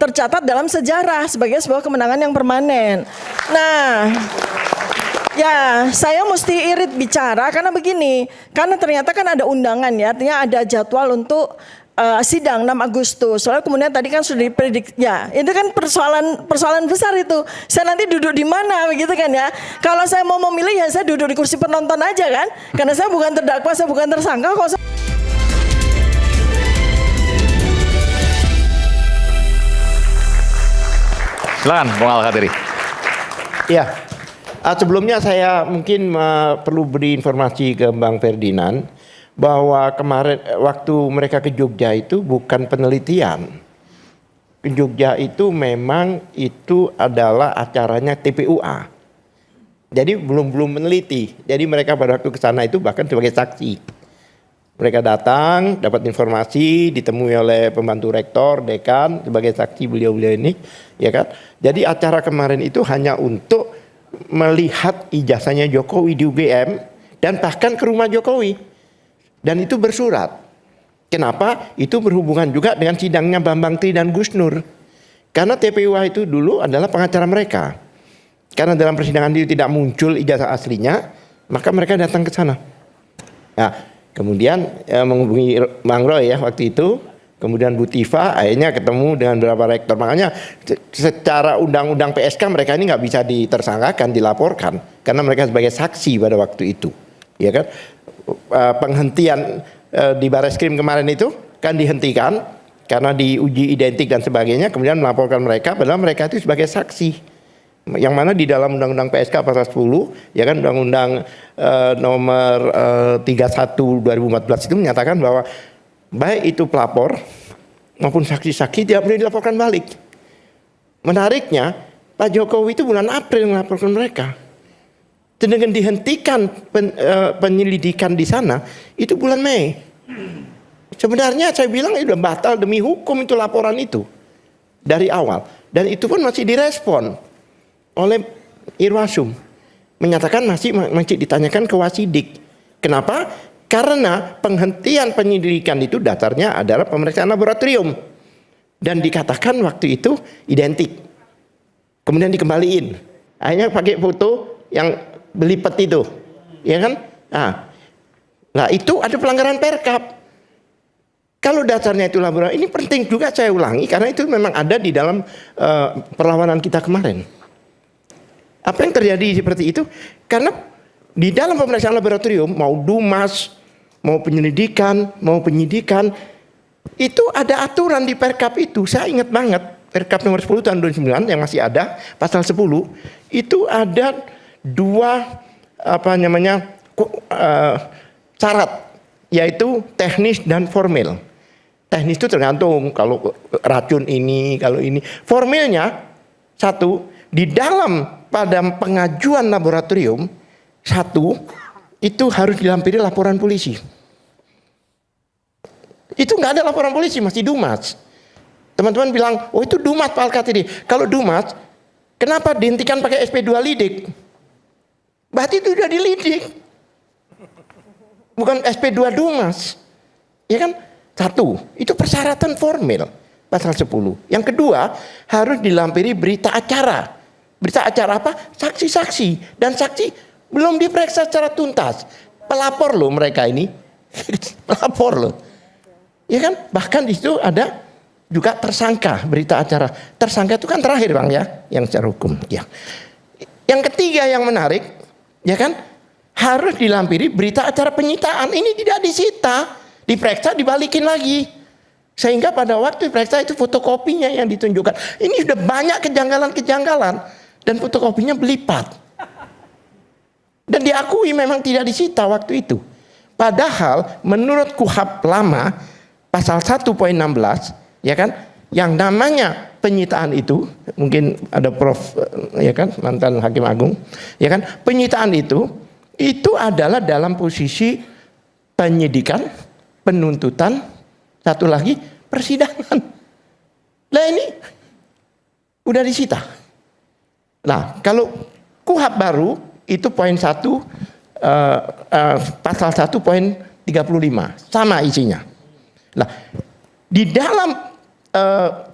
tercatat dalam sejarah sebagai sebuah kemenangan yang permanen. Nah, ya, saya mesti irit bicara karena begini, karena ternyata kan ada undangan ya, artinya ada jadwal untuk sidang 6 Agustus. Soalnya kemudian tadi kan sudah diprediksi, ya itu kan persoalan besar itu. Saya nanti duduk di mana begitu kan ya. Kalau saya mau memilih ya saya duduk di kursi penonton aja kan. Karena saya bukan terdakwa, saya bukan tersangka kok. Silakan, Bung Al-Khatiri. Ya, sebelumnya saya mungkin perlu beri informasi ke Bang Ferdinand bahwa kemarin waktu mereka ke Jogja itu bukan penelitian. Ke Jogja itu memang itu adalah acaranya TPUA. Jadi belum meneliti. Jadi mereka pada waktu ke sana itu bahkan sebagai saksi. Mereka datang, dapat informasi, ditemui oleh pembantu rektor, dekan sebagai saksi beliau-beliau ini, ya kan? Jadi acara kemarin itu hanya untuk melihat ijazahnya Jokowi di UGM dan bahkan ke rumah Jokowi. Dan itu bersurat. Kenapa? Itu berhubungan juga dengan sidangnya Bambang Tri dan Gus Nur. Karena TPUA itu dulu adalah pengacara mereka. Karena dalam persidangan itu tidak muncul ijazah aslinya, maka mereka datang ke sana. Nah, kemudian menghubungi Bang Roy ya waktu itu, kemudian Bu Tifa akhirnya ketemu dengan beberapa rektor. Makanya secara undang-undang PSK mereka ini nggak bisa ditersangkakan, dilaporkan karena mereka sebagai saksi pada waktu itu, ya kan? Penghentian di Barreskrim kemarin itu kan dihentikan karena diuji identik dan sebagainya, kemudian melaporkan mereka padahal mereka itu sebagai saksi. Yang mana di dalam Undang-Undang PSK pasal 10, ya kan, Undang-Undang nomor 31 2014 itu menyatakan bahwa baik itu pelapor maupun saksi-saksi tidak boleh dilaporkan balik. Menariknya, Pak Jokowi itu bulan April melaporkan mereka. Sedangkan dihentikan penyelidikan di sana itu bulan Mei. Sebenarnya saya bilang itu sudah batal demi hukum itu laporan itu dari awal. Dan itu pun masih direspon oleh Irwasum, menyatakan masih ditanyakan ke Wasidik. Kenapa? Karena penghentian penyelidikan itu dasarnya adalah pemeriksaan laboratorium dan dikatakan waktu itu identik. Kemudian dikembaliin. Akhirnya pakai foto yang belipet itu, ya kan? Nah itu ada pelanggaran Perkap. Kalau dasarnya itu laboratorium, ini penting juga saya ulangi karena itu memang ada di dalam perlawanan kita kemarin. Apa yang terjadi seperti itu? Karena di dalam pemeriksaan laboratorium, mau Dumas, mau penyelidikan, mau penyidikan, itu ada aturan di Perkap itu. Saya ingat banget, Perkap nomor 10 tahun 2009 yang masih ada, pasal 10, itu ada dua syarat, yaitu teknis dan formil. Teknis itu tergantung kalau racun ini, kalau ini. Formilnya satu, di dalam pada pengajuan laboratorium satu itu harus dilampiri laporan polisi. Itu nggak ada laporan polisi, masih Dumas. Teman-teman bilang, oh itu Dumas Pak Al-Khatiri. Kalau Dumas, kenapa dihentikan pakai SP2 lidik? Berarti itu sudah dilidik. Bukan SP2 Dumas. Ya kan? Satu, itu persyaratan formil. Pasal 10. Yang kedua, harus dilampiri berita acara. Berita acara apa? Saksi-saksi. Dan saksi belum diperiksa secara tuntas. Pelapor loh mereka ini. Pelapor loh. Ya kan? Bahkan di situ ada juga tersangka berita acara. Tersangka itu kan terakhir Bang ya, yang secara hukum. Ya. Yang ketiga yang menarik, ya kan? Harus dilampiri berita acara penyitaan. Ini tidak disita, diperiksa dibalikin lagi. Sehingga pada waktu diperiksa itu fotokopinya yang ditunjukkan. Ini sudah banyak kejanggalan-kejanggalan dan fotokopinya berlipat. Dan diakui memang tidak disita waktu itu. Padahal menurut KUHP lama pasal 1.16, ya kan, yang namanya penyitaan itu, mungkin ada Prof ya kan, mantan Hakim Agung, ya kan, penyitaan itu adalah dalam posisi penyidikan, penuntutan, satu lagi persidangan. Nah ini udah disita. Nah kalau KUHP baru itu poin 1 pasal 1.35 sama isinya. Nah di dalam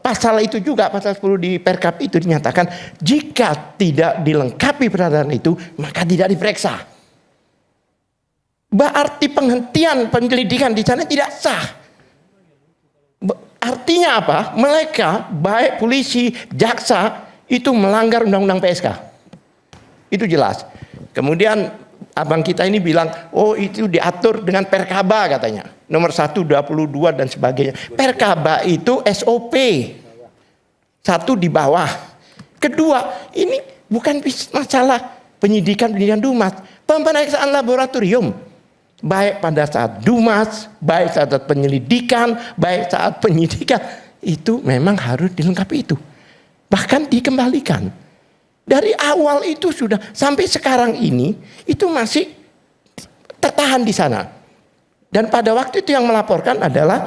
pasal itu juga, pasal 10 di Perkap itu dinyatakan jika tidak dilengkapi persyaratan itu maka tidak diperiksa. Berarti penghentian penyelidikan di sana tidak sah. Artinya apa? Mereka baik polisi, jaksa itu melanggar undang-undang PSK. Itu jelas. Kemudian abang kita ini bilang, oh itu diatur dengan Perkaba katanya. Nomor 1, 22 dan sebagainya. Perkaba itu SOP. Satu di bawah. Kedua, ini bukan masalah penyidikan Dumas. Pemeriksaan laboratorium. Baik pada saat Dumas, baik saat penyelidikan, baik saat penyidikan. Itu memang harus dilengkapi itu. Bahkan dikembalikan. Dari awal itu sudah sampai sekarang ini itu masih tertahan di sana. Dan pada waktu itu yang melaporkan adalah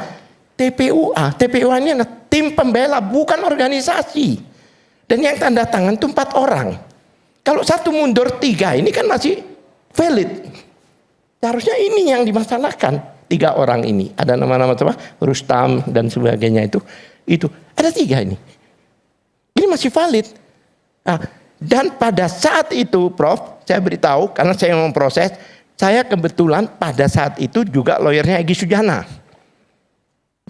TPUA. TPUA ini adalah tim pembela, bukan organisasi. Dan yang tanda tangan itu 4 orang. Kalau satu mundur 3 ini kan masih valid. Harusnya ini yang dimasalahkan 3 orang ini. Ada nama-nama apa? Rustam dan sebagainya itu. Ada 3 ini. Ini masih valid. Nah, dan pada saat itu Prof, saya beritahu karena saya memproses, saya kebetulan pada saat itu juga lawyernya Egy Sujana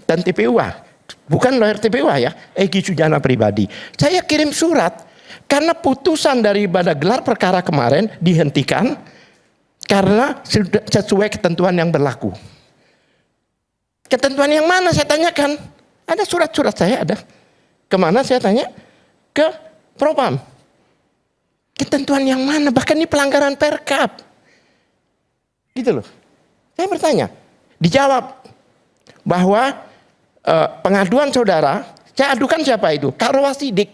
dan TPUA, bukan lawyer TPUA ya, Egy Sujana pribadi. Saya kirim surat karena putusan daripada gelar perkara kemarin dihentikan karena sudah sesuai ketentuan yang berlaku. Ketentuan yang mana saya tanyakan? Ada surat-surat saya ada. Kemana saya tanya? Ke Propam. Ketentuan yang mana? Bahkan ini pelanggaran Perkap. Gitu loh. Saya bertanya. Dijawab bahwa pengaduan saudara, saya adukan siapa itu? Kak Rawasidik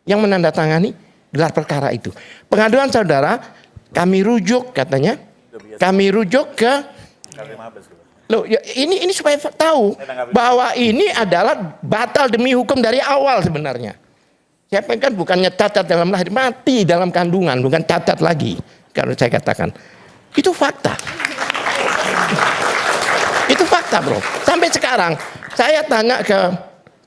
yang menandatangani gelar perkara itu. Pengaduan saudara, kami rujuk katanya. Kami rujuk ke loh, ya ini supaya tahu bahwa ini adalah batal demi hukum dari awal sebenarnya. Saya kan bukannya cacat dalam lahir, mati dalam kandungan, bukan cacat lagi. Kalau saya katakan, itu fakta. Itu fakta, bro. Sampai sekarang, saya tanya ke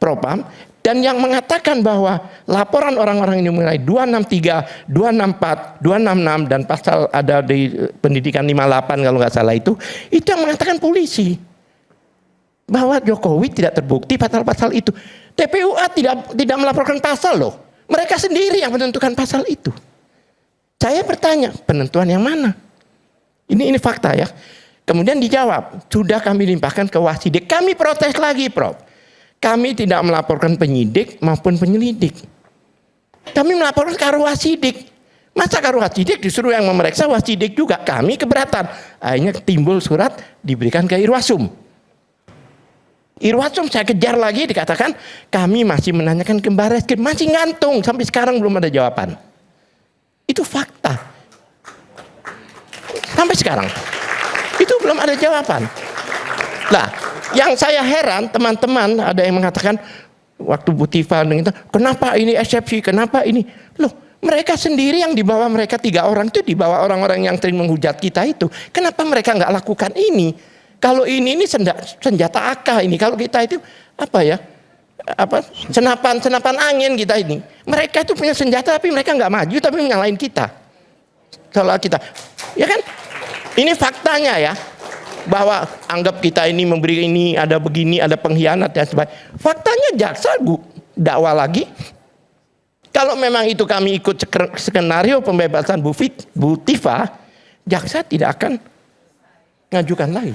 Propam, dan yang mengatakan bahwa laporan orang-orang ini mulai 263, 264, 266, dan pasal ada di pendidikan 58 kalau nggak salah itu yang mengatakan polisi. Bahwa Jokowi tidak terbukti pasal-pasal itu. TPUA tidak melaporkan pasal loh. Mereka sendiri yang menentukan pasal itu. Saya bertanya, penentuan yang mana? Ini fakta ya. Kemudian dijawab, sudah kami limpahkan ke Wasidik. Kami protes lagi, Prof. Kami tidak melaporkan penyidik maupun penyelidik. Kami melaporkan ke Wasidik. Masa ke Wasidik disuruh yang memeriksa, Wasidik juga. Kami keberatan. Akhirnya timbul surat diberikan ke Irwasum. Irwasum saya kejar lagi, dikatakan kami masih menanyakan ke Barreskrim, masih ngantung sampai sekarang belum ada jawaban. Itu fakta. Sampai sekarang itu belum ada jawaban. Nah, yang saya heran teman-teman ada yang mengatakan waktu Bu Tifa itu, kenapa ini eksepsi, kenapa ini? Loh, mereka sendiri yang dibawa mereka 3 orang itu dibawa orang-orang yang sering menghujat kita itu. Kenapa mereka nggak lakukan ini? Kalau ini senjata AK ini, kalau kita itu apa ya? Senapan angin kita ini. Mereka itu punya senjata tapi mereka nggak maju tapi menyalahin kita. Kalau kita, ya kan? Ini faktanya ya. Bahwa anggap kita ini memberi ini, ada begini, ada pengkhianat dan sebagainya. Faktanya jaksa dakwa lagi. Kalau memang itu kami ikut skenario pembebasan Bu Tifa, jaksa tidak akan ngajukan lagi.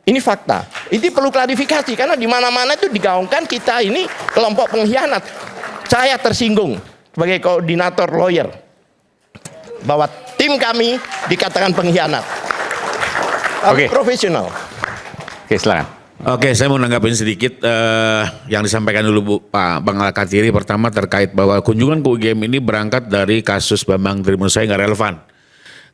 Ini fakta. Ini perlu klarifikasi karena di mana-mana itu digaungkan kita ini kelompok pengkhianat. Saya tersinggung sebagai koordinator lawyer bahwa tim kami dikatakan pengkhianat. Oke. Profesional. Oke, silakan. Oke, saya mau nanggapin sedikit yang disampaikan dulu Pak Bang Al-Kathiri. Pertama terkait bahwa kunjungan ke UGM ini berangkat dari kasus Bambang Trimedia nggak relevan.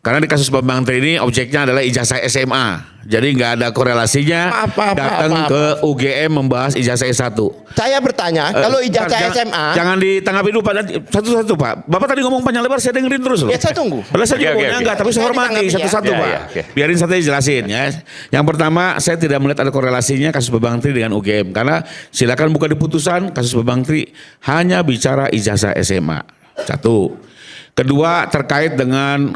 Karena di kasus Bambang Tri ini objeknya adalah ijazah SMA. Jadi nggak ada korelasinya datang ke UGM membahas ijazah S1. Saya bertanya, kalau ijazah SMA... Jangan ditanggapi dulu Pak, satu-satu Pak. Bapak tadi ngomong panjang lebar, saya dengerin terus loh. Ya, saya tunggu. Padahal saya juga ngomongnya enggak, tapi saya hormati satu-satu Pak. Biarin saya jelasin ya. Yang pertama, saya tidak melihat ada korelasinya kasus Bambang Tri dengan UGM. Karena silakan buka di putusan, kasus Bambang Tri hanya bicara ijazah SMA. Satu. Kedua, terkait dengan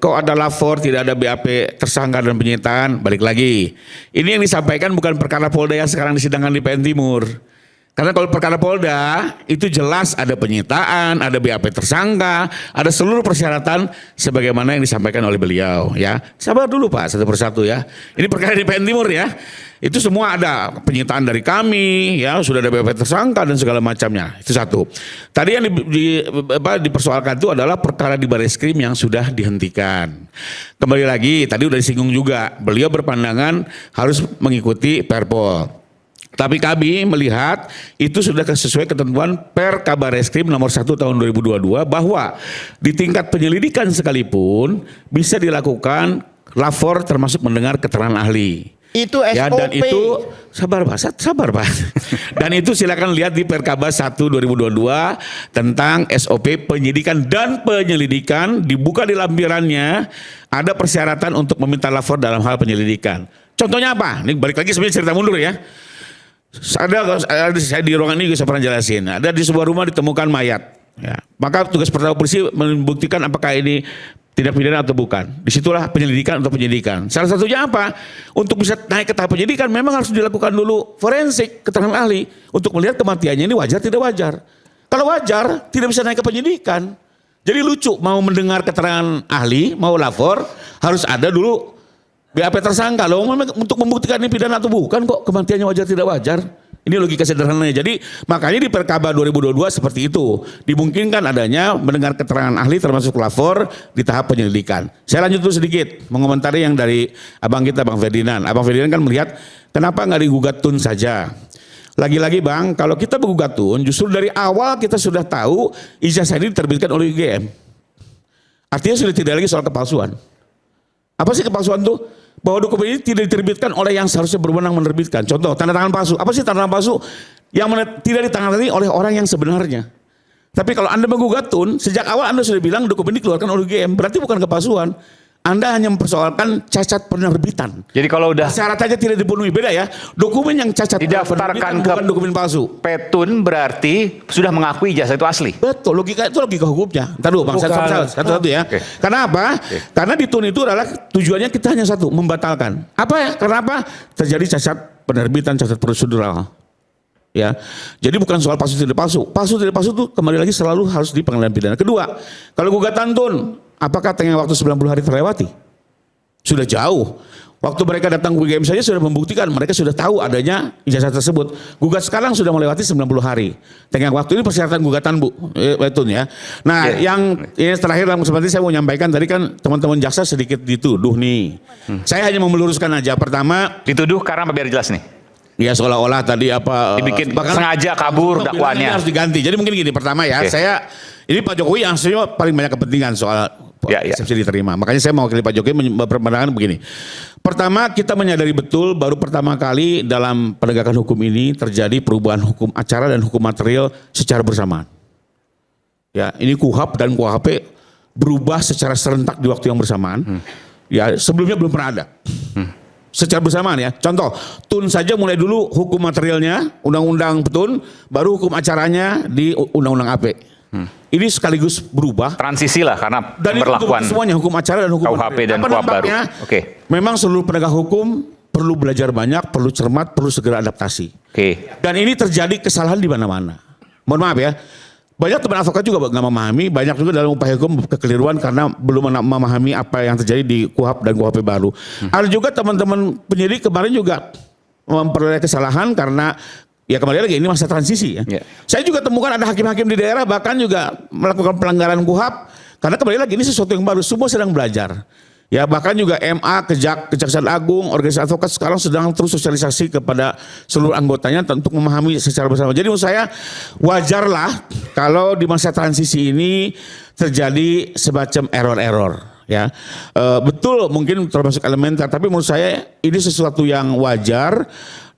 kok ada lapor tidak ada BAP tersangka dan penyitaan, balik lagi. Ini yang disampaikan bukan perkara Polda yang sekarang disidangkan di PN Timur. Karena kalau perkara Polda itu jelas ada penyitaan, ada BAP tersangka, ada seluruh persyaratan sebagaimana yang disampaikan oleh beliau ya. Sabar dulu Pak, satu persatu ya. Ini perkara di PN Timur ya. Itu semua ada penyitaan dari kami ya, sudah ada BAP tersangka dan segala macamnya. Itu satu. Tadi yang dipersoalkan itu adalah perkara di Bareskrim yang sudah dihentikan. Kembali lagi, tadi udah disinggung juga, beliau berpandangan harus mengikuti Perpol. Tapi kami melihat itu sudah sesuai ketentuan Per Kabar Reskrim nomor 1 tahun 2022 bahwa di tingkat penyelidikan sekalipun bisa dilakukan lapor termasuk mendengar keterangan ahli. Itu SOP. Ya, dan itu sabar Pak. Dan itu silakan lihat di Perkaba 1 2022 tentang SOP penyidikan dan penyelidikan, dibuka di lampirannya ada persyaratan untuk meminta lapor dalam hal penyelidikan. Contohnya apa? Ini balik lagi sebenarnya cerita mundur ya. Ada saya di ruangan ini saya pernah jelasin. Ada di sebuah rumah ditemukan mayat. Ya. Maka tugas pertama polisi membuktikan apakah ini tindak pidana atau bukan. Disitulah penyelidikan atau penyidikan. Salah satunya apa? Untuk bisa naik ke tahap penyidikan memang harus dilakukan dulu forensik, keterangan ahli. Untuk melihat kematiannya ini wajar tidak wajar. Kalau wajar tidak bisa naik ke penyidikan. Jadi lucu mau mendengar keterangan ahli, mau lapor harus ada dulu BAP tersangka loh. Untuk membuktikan ini pidana atau bukan kok kematiannya wajar tidak wajar. Ini logika sederhananya. Jadi makanya di Perkaba 2022 seperti itu. Dimungkinkan adanya mendengar keterangan ahli termasuk lapor di tahap penyelidikan. Saya lanjut dulu sedikit mengomentari yang dari abang kita Bang Ferdinand. Abang Ferdinand kan melihat kenapa nggak digugat Tun saja. Lagi-lagi Bang, kalau kita menggugat Tun justru dari awal kita sudah tahu ijazah ini diterbitkan oleh UGM. Artinya sudah tidak lagi soal kepalsuan. Apa sih kepalsuan tuh? Bahwa dokumen ini tidak diterbitkan oleh yang seharusnya berwenang menerbitkan. Contoh, tanda tangan palsu. Apa sih tanda tangan palsu? Yang tidak ditangani oleh orang yang sebenarnya. Tapi kalau Anda menggugat Tun, sejak awal Anda sudah bilang dokumen ini dikeluarkan oleh UGM. Berarti bukan kepalsuan. Anda hanya mempersoalkan cacat penerbitan. Jadi kalau udah syaratnya tidak dipenuhi, beda ya. Dokumen yang cacat didaftarkan ke bukan dokumen palsu. Petun berarti sudah mengakui ijazah itu asli. Betul, logika itu logika hukumnya. Ntar dulu Bang, satu-satu ya. Okay. Karena apa? Okay. Karena di Tun itu adalah tujuannya kita hanya satu, membatalkan. Apa ya? Karena apa? Terjadi cacat penerbitan, cacat prosedural. Ya, jadi bukan soal palsu tidak palsu. Palsu tidak palsu itu kembali lagi selalu harus di pengadilan pidana. Kedua, kalau gugatan Tun, apakah tengah waktu 90 hari terlewati? Sudah jauh. Waktu mereka datang ke UGM saja sudah membuktikan, mereka sudah tahu adanya ijazah tersebut. Gugat sekarang sudah melewati 90 hari. Tengah waktu ini persyaratan gugatan Bu, Tun ya. Nah, yang terakhir seperti saya mau nyampaikan tadi kan teman-teman jaksa sedikit dituduh nih. Saya hanya mau meluruskan aja. Pertama, dituduh karena biar jelas nih. Ya seolah-olah tadi apa dibikin sengaja kabur dakwaannya. Harus diganti. Jadi mungkin gini, pertama ya, saya ini Pak Jokowi yang sebenarnya paling banyak kepentingan soal eksepsi diterima. Makanya saya mau mewakili Pak Jokowi berpandangan begini. Pertama, kita menyadari betul baru pertama kali dalam penegakan hukum ini terjadi perubahan hukum acara dan hukum material secara bersamaan. Ya, ini KUHP dan KUHP berubah secara serentak di waktu yang bersamaan. Ya, sebelumnya belum pernah ada. Secara bersamaan ya. Contoh, Tun saja mulai dulu hukum materialnya, undang-undang Tun, baru hukum acaranya di undang-undang AP. Ini sekaligus berubah. Transisi lah karena dan berlakuan semuanya hukum acara dan hukum KUHP dan KUHP baru. Memang seluruh penegak hukum perlu belajar banyak, perlu cermat, perlu segera adaptasi. Dan ini terjadi kesalahan di mana-mana. Mohon maaf ya. Banyak teman advokat juga nggak memahami, banyak juga dalam upaya hukum kekeliruan karena belum memahami apa yang terjadi di KUHP dan KUHP baru. Ada juga teman-teman penyidik kemarin juga memperoleh kesalahan karena ya kembali lagi ini masa transisi ya. Saya juga temukan ada hakim-hakim di daerah bahkan juga melakukan pelanggaran KUHP karena kembali lagi ini sesuatu yang baru, semua sedang belajar. Ya bahkan juga MA, Kejaksaan Agung, organisasi advokat sekarang sedang terus sosialisasi kepada seluruh anggotanya untuk memahami secara bersama. Jadi menurut saya wajarlah kalau di masa transisi ini terjadi semacam error-error. ya. Betul mungkin termasuk elementer, tapi menurut saya ini sesuatu yang wajar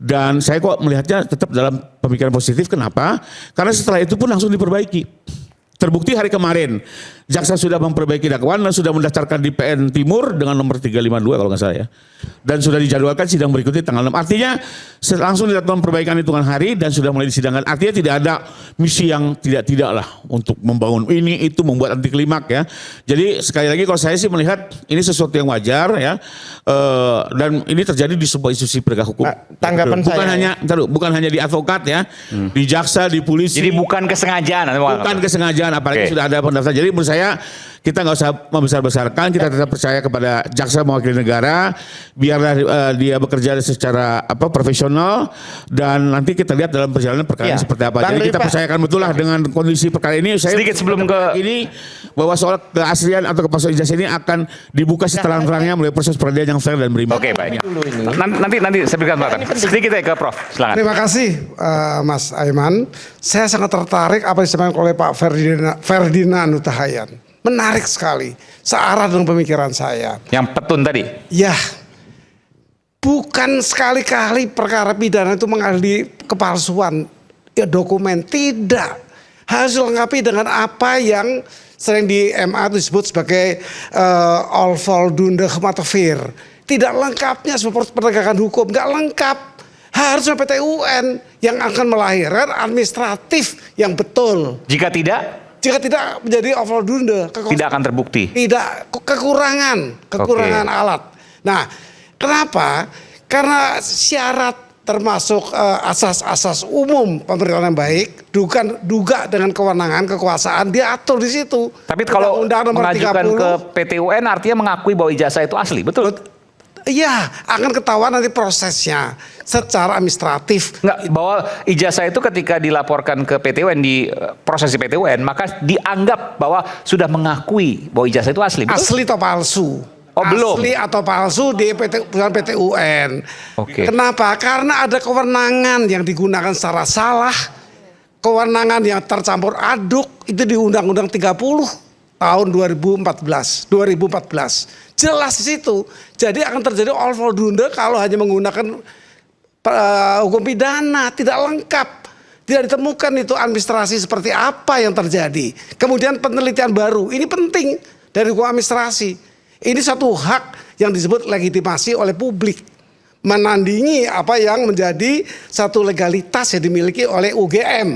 dan saya kok melihatnya tetap dalam pemikiran positif. Kenapa? Karena setelah itu pun langsung diperbaiki. Terbukti hari kemarin jaksa sudah memperbaiki dakwaan dan sudah mendaftarkan di PN Timur dengan nomor 352 kalau nggak salah ya. Dan sudah dijadwalkan sidang berikutnya tanggal 6. Artinya langsung dilakukan perbaikan hitungan hari dan sudah mulai disidangkan. Artinya tidak ada misi yang tidak lah untuk membangun ini itu membuat anti klimak ya. Jadi sekali lagi kalau saya sih melihat ini sesuatu yang wajar ya. Dan ini terjadi di sebuah institusi penegak hukum. Nah, tanggapan Bukan hanya di advokat ya, di jaksa, di polisi. Jadi bukan kesengajaan. Bukan kesengajaan, apalagi sudah ada pendaftaran. Jadi menurut saya kita nggak usah membesar-besarkan, kita tetap percaya kepada jaksa mewakili negara, biarlah dia bekerja secara profesional dan nanti kita lihat dalam perjalanan perkara ini seperti apa. Jadi kita percayakan betul lah dengan kondisi perkara ini. Saya sedikit sebelum ke ini bahwa soal keaslian atau kepalsuan ijazah ini akan dibuka seterang-terangnya melalui proses peradilan yang fair dan berimbang. Oke, baik. Nanti saya berikan kesempatan. Sedikit ya ke Prof. Silakan. Terima kasih Mas Aiman. Saya sangat tertarik apa yang disampaikan oleh Pak Ferdinand Hutahayan. Menarik sekali, searah dengan pemikiran saya. Yang petun tadi. Ya, bukan sekali-kali perkara pidana itu mengadili kepalsuan dokumen, tidak. Harus dilengkapi dengan apa yang sering di MA itu disebut sebagai onvoldoende gematigd. Tidak lengkapnya seperti penegakan hukum, nggak lengkap. Harusnya PT UN yang akan melahirkan administratif yang betul. Jika tidak menjadi onvoldoende, tidak akan terbukti. Tidak, kekurangan alat. Nah, kenapa? Karena syarat termasuk asas-asas umum pemerintahan yang baik, duga dengan kewenangan kekuasaan diatur di situ. Tapi kalau Undang-Undang nomor mengajukan 30, ke PT UN artinya mengakui bahwa ijazah itu asli, betul? Iya, akan ketahuan nanti prosesnya secara administratif. Enggak, bahwa ijazah itu ketika dilaporkan ke PT UN di proses PT UN, maka dianggap bahwa sudah mengakui bahwa ijazah itu asli, betul? Asli atau palsu? Oh, belum. Asli atau palsu di PT UN. Oke. Kenapa? Karena ada kewenangan yang digunakan secara salah, kewenangan yang tercampur aduk itu di Undang-Undang 30 tahun 2014. Jelas di situ. Jadi akan terjadi onvoldoende kalau hanya menggunakan hukum pidana, tidak lengkap. Tidak ditemukan itu administrasi seperti apa yang terjadi. Kemudian penelitian baru, ini penting dari hukum administrasi. Ini satu hak yang disebut legitimasi oleh publik. Menandingi apa yang menjadi satu legalitas yang dimiliki oleh UGM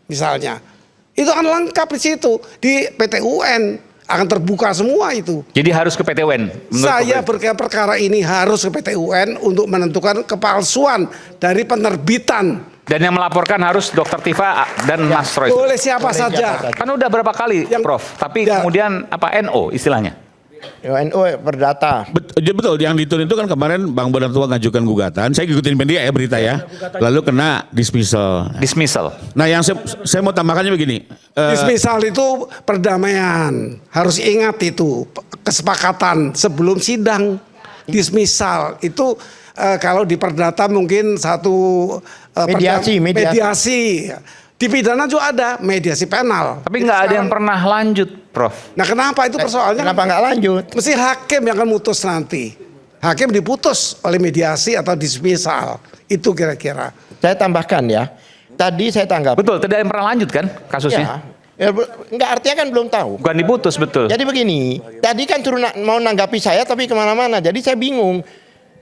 misalnya. Itu akan lengkap di situ. Di PT UN akan terbuka semua itu. Jadi harus ke PT UN? Saya berkata perkara ini harus ke PT UN untuk menentukan kepalsuan dari penerbitan. Dan yang melaporkan harus Dr. Tifa dan Mas Roy. Boleh siapa saja. Kan udah berapa kali Prof, tapi kemudian NO istilahnya? NO berdata. Betul, yang dituntut itu kan kemarin Bang Badan Tua ngajukan gugatan. Saya ikutin media ya berita ya. Lalu kena dismissal. Nah, yang saya mau tambahkannya begini. Dismissal itu perdamaian. Harus ingat itu kesepakatan sebelum sidang. Dismissal itu kalau di perdata mungkin satu mediasi. Di pidana juga ada mediasi penal. Tapi nggak ada yang pernah lanjut, Prof. Nah, kenapa itu persoalannya? Kenapa nggak lanjut? Mesti hakim yang akan mutus nanti. Hakim diputus oleh mediasi atau dismissal. Itu kira-kira. Saya tambahkan ya. Tadi saya tanggapi. Betul, tidak ada yang pernah lanjut kan kasusnya? Ya, enggak, artinya kan belum tahu. Bukan diputus, betul. Jadi begini, tadi kan mau nanggapi saya tapi kemana-mana. Jadi saya bingung.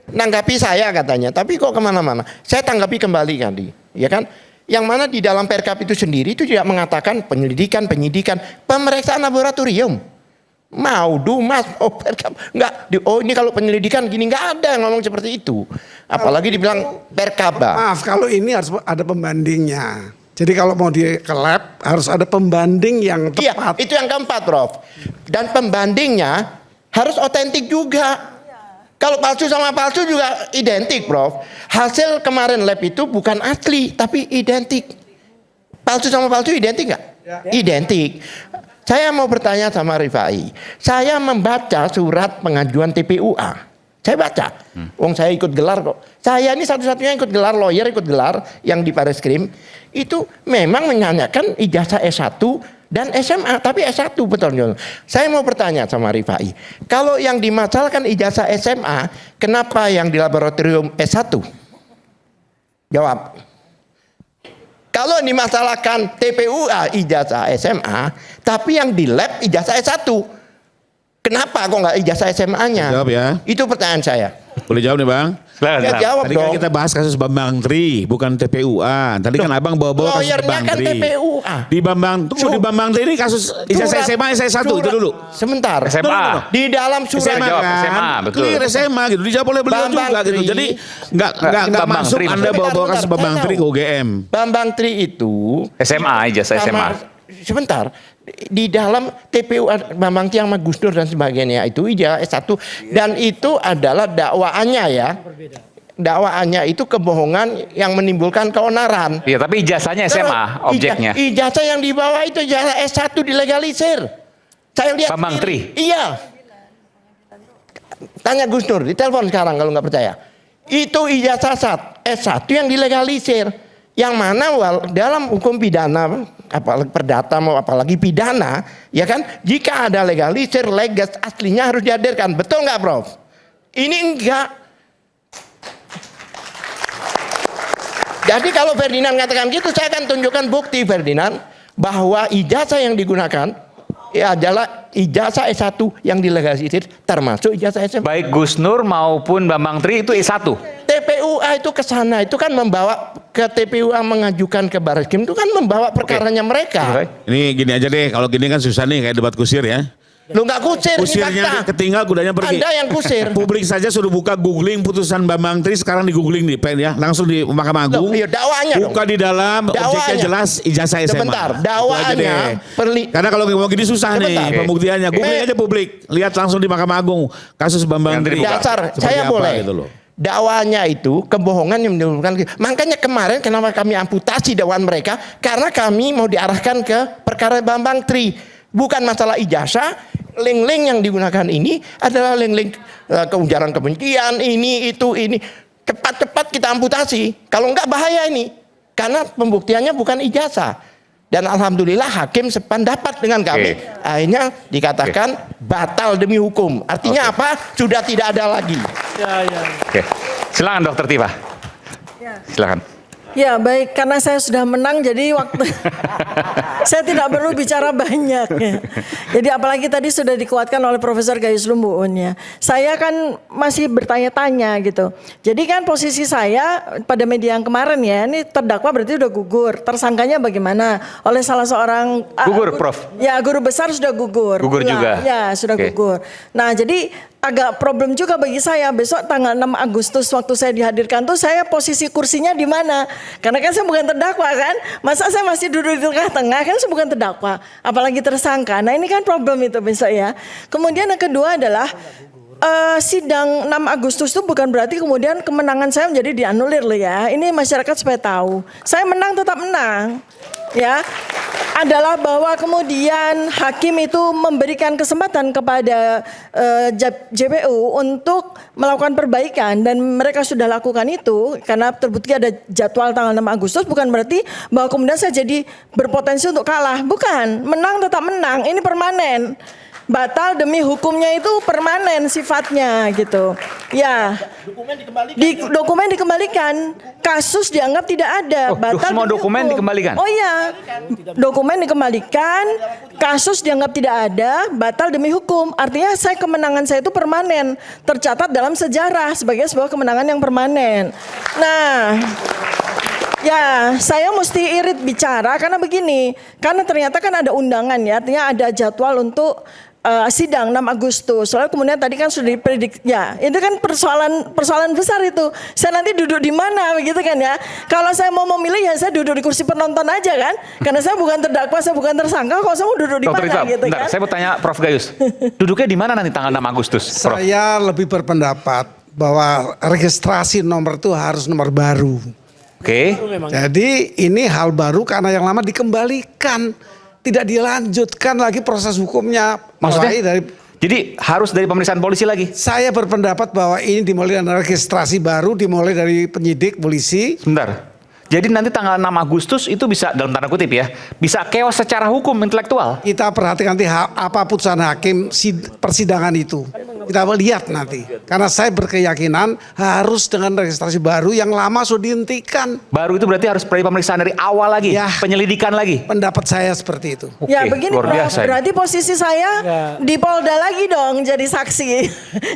Nanggapi saya katanya, tapi kok kemana-mana. Saya tanggapi kembali tadi, ya kan? Yang mana di dalam Perkap itu sendiri itu tidak mengatakan penyidikan, pemeriksaan laboratorium. Mau Dumas, Perkap, enggak. Ini kalau penyelidikan gini enggak ada yang ngomong seperti itu. Apalagi dibilang Perkap. Maaf, kalau ini harus ada pembandingnya. Jadi kalau mau di ke lab harus ada pembanding yang tepat. Iya, itu yang keempat, Prof. Dan pembandingnya harus otentik juga. Kalau palsu sama palsu juga identik, Prof. Hasil kemarin lab itu bukan asli, tapi identik. Palsu sama palsu identik nggak? Ya. Identik. Saya mau bertanya sama Rifai. Saya membaca surat pengajuan TPUA. Saya baca. Saya ikut gelar kok. Saya ini satu-satunya ikut gelar, lawyer ikut gelar yang di Bareskrim. Itu memang menanyakan ijazah S1 Dan SMA, tapi S1 betul. Saya mau bertanya sama Rifai, kalau yang dimasalahkan ijazah SMA, kenapa yang di laboratorium S1? Jawab. Kalau dimasalahkan TPUA ijazah SMA, tapi yang di lab ijazah S1, kenapa kok nggak ijazah SMA-nya? Jawab ya. Itu pertanyaan saya. Boleh jawab nih Bang? Silakan, Ya, silakan. jawab Tadi dong. kan kita bahas kasus Bambang Tri, bukan TPUA. Tadi kan Abang bawa-bawa kasus Lawyernya Bambang kan Tri. TPUA. Di Bambang, tunggu, di Bambang Tri ini kasus ijazah SMA S1 itu dulu. Sebentar. SMA. Di dalam surat SMA. Jawab, SMA, betul. Clear SMA gitu. Dijawab oleh beliau Bambang juga gitu. Tri. Jadi nggak Bambang masuk Tri Anda maksudnya. bawa-bawa kasus Bentar, Bambang saya Tri ke tahu. UGM. Bambang Tri itu SMA, ijazah SMA. Sebentar. Di dalam TPU Bambang Tri sama Gus Dur dan sebagainya itu ijazah S1 dan itu adalah dakwaannya ya. Dakwaannya itu kebohongan yang menimbulkan keonaran. Iya, tapi ijazahnya SMA objeknya. Ijazah yang dibawa itu ijazah S1 dilegalisir. Saya lihat Bambang sendiri. Tri. Iya. Tanya Gus Dur, ditelepon sekarang kalau nggak percaya. Itu ijazah S1 yang dilegalisir. Yang mana dalam hukum pidana, apalagi perdata mau apalagi pidana, ya kan? Jika ada legalisir, legas aslinya harus dihadirkan. Betul nggak, Prof? Ini enggak. Jadi kalau Ferdinand katakan gitu, saya akan tunjukkan bukti Ferdinand bahwa ijazah yang digunakan adalah ijazah S1 yang dilegalisir termasuk ijazah SMA. Baik Gus Nur maupun Bambang Tri itu S1. TPUA itu ke sana itu kan membawa ke TPUA mengajukan ke Barreskrim itu kan membawa perkaranya mereka. Ini gini aja deh, kalau gini kan susah nih kayak debat kusir ya. Lu nggak kusir, ini Kusirnya fakta. ketinggal, kudanya pergi. Anda yang kusir. Publik saja sudah buka googling putusan Bambang Tri, sekarang di googling nih, Pen ya, langsung di Mahkamah Agung. Loh, iya, dakwaannya dong. Buka di dalam, objeknya Dakwaannya. jelas ijazah SMA. Sebentar, Itu dakwaannya aja deh. Karena kalau mau gini susah Sebentar. nih pembuktiannya. Googling aja publik, lihat langsung di Mahkamah Agung kasus Bambang Yang Tri. dibuka. Dasar, Seperti saya apa boleh. gitu loh. Dakwanya itu kebohongan yang menimbulkan. Makanya kemarin kenapa kami amputasi dakwaan mereka? Karena kami mau diarahkan ke perkara Bambang Tri. Bukan masalah ijazah, link-link yang digunakan ini adalah link-link keujaran kebencian, ini. Cepat-cepat kita amputasi. Kalau enggak bahaya ini. Karena pembuktiannya bukan ijazah. Dan alhamdulillah hakim sependapat dengan kami. Oke. Akhirnya dikatakan batal demi hukum. Artinya apa? Sudah tidak ada lagi. Oke. Silakan Dokter Tifa. Silakan. Ya baik, karena saya sudah menang jadi waktu saya tidak perlu bicara banyak ya. Jadi apalagi tadi sudah dikuatkan oleh Profesor Gayus Lumbun ya. Saya kan masih bertanya-tanya gitu. Jadi kan posisi saya pada media yang kemarin ya, ini terdakwa berarti udah gugur. Tersangkanya bagaimana? Oleh salah seorang Gugur, Prof. Ya, guru besar sudah gugur. Gugur Pulang. juga. Ya, sudah Oke. gugur. Nah, jadi agak problem juga bagi saya. Besok tanggal 6 Agustus waktu saya dihadirkan tuh saya posisi kursinya di mana? Karena kan saya bukan terdakwa kan. Masa saya masih duduk di tengah-tengah kan saya bukan terdakwa. Apalagi tersangka. Nah, ini kan problem itu besok ya. Kemudian yang kedua adalah sidang 6 Agustus itu bukan berarti kemudian kemenangan saya menjadi dianulir loh ya. Ini masyarakat supaya tahu. Saya menang tetap menang. Ya. Adalah bahwa kemudian hakim itu memberikan kesempatan kepada JPU untuk melakukan perbaikan dan mereka sudah lakukan itu karena terbukti ada jadwal tanggal 6 Agustus bukan berarti bahwa kemudian saya jadi berpotensi untuk kalah. Bukan, menang tetap menang. Ini permanen. Batal demi hukumnya itu permanen sifatnya gitu. Ya. Dokumen dikembalikan. Kasus dianggap tidak ada. Oh, Batal semua demi dokumen hukum. dikembalikan? Oh iya. Dokumen dikembalikan. Kasus dianggap tidak ada. Batal demi hukum. Artinya kemenangan saya itu permanen. Tercatat dalam sejarah sebagai sebuah kemenangan yang permanen. Nah. Ya, saya mesti irit bicara karena begini. Karena ternyata kan ada undangan ya, artinya ada jadwal untuk sidang 6 Agustus. Soalnya kemudian tadi kan sudah dipredik. Ya, itu kan persoalan besar itu. Saya nanti duduk di mana begitu kan ya. Kalau saya mau memilih ya saya duduk di kursi penonton aja kan. Karena saya bukan terdakwa, saya bukan tersangka, kok saya mau duduk di Dokter mana Tifa, gitu bentar, kan. saya mau tanya Prof Gayus. Duduknya di mana nanti tanggal 6 Agustus, Prof? Saya lebih berpendapat bahwa registrasi nomor itu harus nomor baru. Oke. Jadi ini hal baru karena yang lama dikembalikan. Tidak dilanjutkan lagi proses hukumnya. Maksudnya? Mulai dari Jadi harus dari pemeriksaan polisi lagi? saya berpendapat bahwa ini dimulai dari registrasi baru, dimulai dari penyidik polisi. Sebentar. Jadi nanti tanggal 6 Agustus itu bisa, dalam tanda kutip ya, bisa chaos secara hukum intelektual. Kita perhatikan nanti apa putusan hakim persidangan itu. Kita lihat nanti. Karena saya berkeyakinan harus dengan registrasi baru yang lama sudah dihentikan. Baru itu berarti harus pemeriksaan dari awal lagi, Ya. penyelidikan lagi. Pendapat saya seperti itu. Oke, Ya begini luar Prof, biasa ini. berarti posisi saya di Polda lagi dong jadi saksi.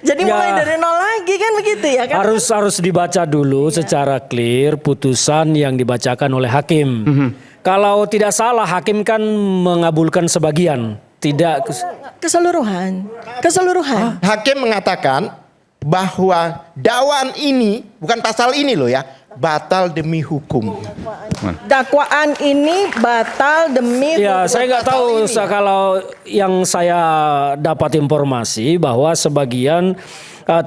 Jadi mulai dari nol lagi kan begitu ya kan? Harus dibaca dulu secara clear putusan yang dibacakan oleh hakim. Kalau tidak salah hakim kan mengabulkan sebagian, tidak Keseluruhan. Hakim mengatakan bahwa dakwaan ini, bukan pasal ini loh ya, batal demi hukum. Dakwaan ini batal demi Ya, hukum. saya nggak tahu kalau yang saya dapat informasi bahwa sebagian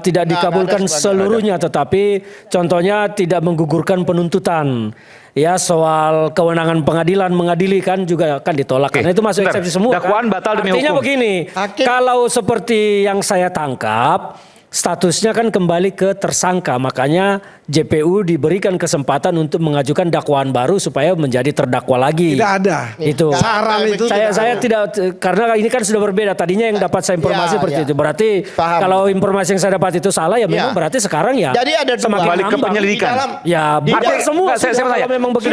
tidak dikabulkan ada sebagian, seluruhnya, tetapi contohnya tidak menggugurkan penuntutan. Ya, soal kewenangan pengadilan mengadili kan juga akan ditolak. Oke, Karena itu masuk bentar. eksepsi semua. Dakwaan batal demi Artinya hukum. begini, Hakim- kalau seperti yang saya tangkap, statusnya kan kembali ke tersangka, makanya JPU diberikan kesempatan untuk mengajukan dakwaan baru supaya menjadi terdakwa lagi. Tidak ada. Itu. Saran itu Saya tidak, karena ini kan sudah berbeda. Tadinya yang dapat saya informasi Ya, seperti ya. itu. Berarti Paham. kalau informasi yang saya dapat itu salah ya memang Ya. berarti sekarang ya. Jadi ada dua. semakin Balik ke ngambang. penyelidikan. Di dalam- Ya, Di bukan dalam- semua Enggak, saya sudah, tanya, kalau memang begitu.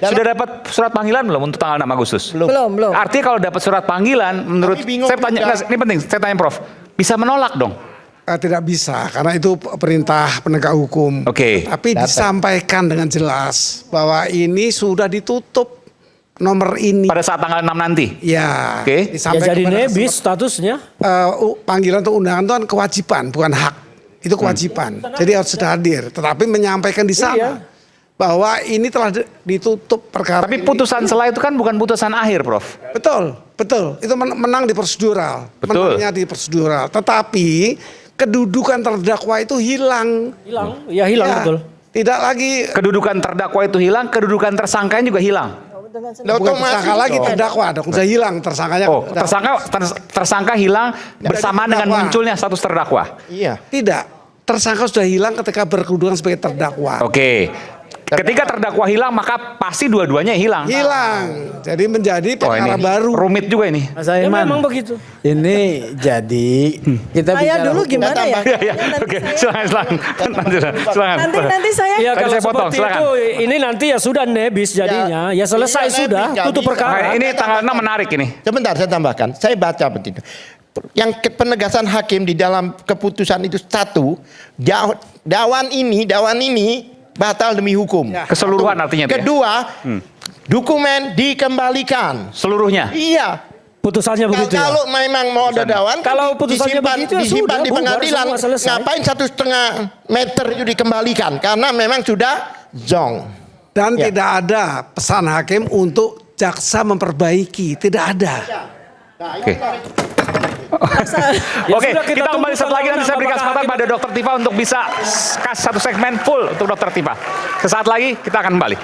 sudah dapat surat panggilan belum untuk tanggal 6 Agustus? Belum. Artinya kalau dapat surat panggilan, menurut Tapi bingung saya tanya, juga. nggak, ini penting, saya tanya Prof, bisa menolak dong? Tidak bisa karena itu perintah penegak hukum. Oke. Tapi disampaikan dengan jelas bahwa ini sudah ditutup nomor ini. Pada saat tanggal 6 nanti. Ya. Oke. Ya disampaikan jadi kepada nebis statusnya. panggilan untuk undangan itu kan kewajiban, bukan hak. Itu kewajiban. Jadi harus sudah hadir. Tetapi menyampaikan di sana bahwa ini telah ditutup perkara. Tapi ini. putusan selah itu kan bukan putusan akhir, Prof. Betul. Itu menang di prosedural. Betul. Menangnya di prosedural. Tetapi kedudukan terdakwa itu hilang. Hilang. Ya hilang Ya, betul. Tidak lagi Kedudukan terdakwa itu hilang, kedudukan tersangkanya juga hilang. bukan tersangka lagi terdakwa dong. Sudah hilang tersangkanya. Oh, tersangka hilang bersamaan dengan terdakwa. munculnya status terdakwa. Iya. Tidak. Tersangka sudah hilang ketika berkedudukan sebagai terdakwa. Oke. Ketika terdakwa hilang, maka pasti dua-duanya hilang. Hilang. Jadi menjadi Oh, ini perkara baru. rumit juga ini. Mas Ya Aiman, memang begitu. ini jadi kita Saya bicara dulu hukum. gimana ya? Iya, iya. Nanti Oke, saya- silakan. Nanti saya Ya Tadi kalau saya potong, seperti silakan. itu ini nanti ya sudah nebis jadinya. Ya selesai Iya, sudah, nebis, tutup jadi. perkara. Nah, ini tanggal 6 menarik ini. Sebentar saya tambahkan, saya baca begitu. Yang penegasan hakim di dalam keputusan itu satu, dakwaan ini batal demi hukum. Keseluruhan artinya itu ya? Kedua, dokumen dikembalikan. Seluruhnya. Iya. Putusannya begitu ya. Kalau memang mau ada dakwaan, Kalau putusannya begitu ya disimpan sudah, di bubar pengadilan. semua, selesai. Ngapain 1,5 meter itu dikembalikan? Karena memang sudah zong. Dan Ya. tidak ada pesan hakim untuk jaksa memperbaiki. Tidak ada. Oke. Ya Oke, sudah, kita kembali tunggu setelah lagi nanti saya berikan apakah kesempatan hakim- pada Dokter Tifa untuk bisa kasih satu segmen full untuk Dokter Tifa. Sesaat lagi kita akan kembali.